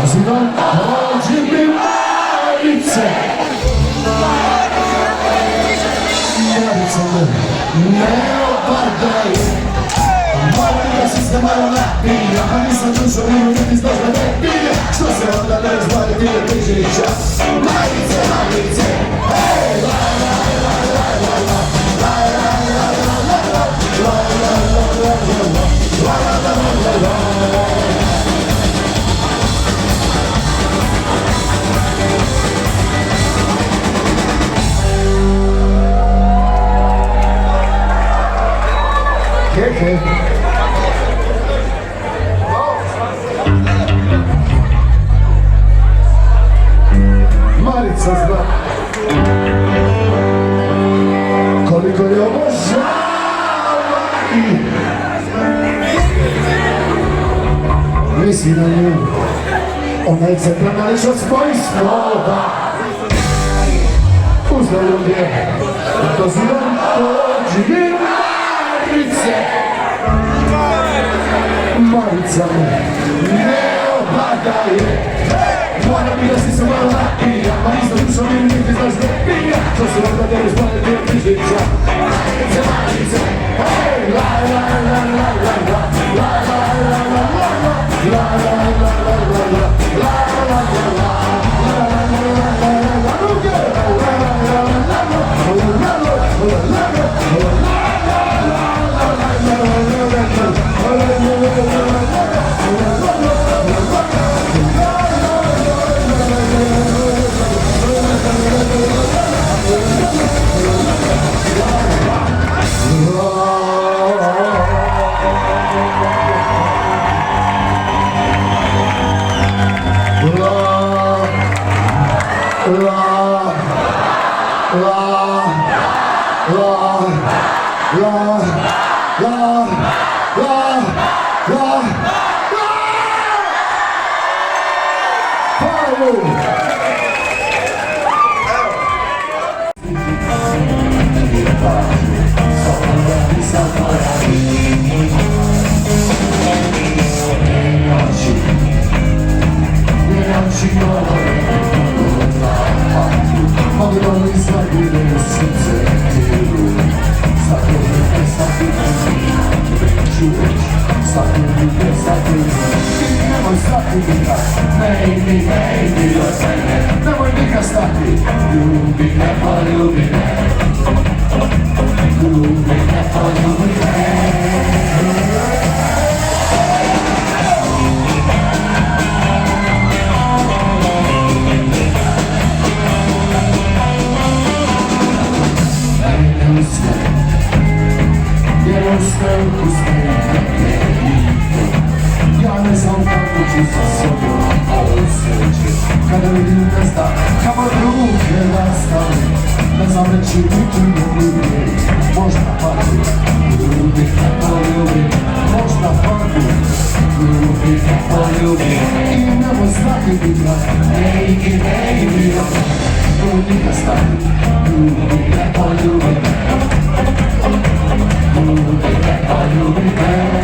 Zidan, chodzi mi Marice. Marice me ne opadaju. Marica sistema napija, a nisam dušo i niti znaš da ne pije. Što se onda ne razvali ti je bliži čas. Marice, Marice, hej! La la la la la la la la la la la la la la la la la. Okay. Marica zna koliko je ovo žala i misli na nju. Ona je centralna ličnost mojih snova. Uzdaljom je dozivam pođi Marice. Marica me ne obadaje. Mora mi da si se malo napija, pa nisam dušo mi niti znaš da pija. Što se onda ne razvali ti je bližića. Marice, Marice, hej! La la la la la la la la la la la la la la la la la la Nemoj nikad stati, ljubi me, poljubi me. Ljubi me, poljubi me. Ne uspem, ja ne znam kako ću sa sobom osjeći. Kada vidim mjesta, kamo ruke nastavim, ne znam reći niti ne ljubi. Možda pati, ljubi me, poljubi, možda pati, ljubi me, poljubi. I nemoj znati biti, baby, baby, nemoj nikad stati, ljubi me, poljubi, ljubi me, poljubi me.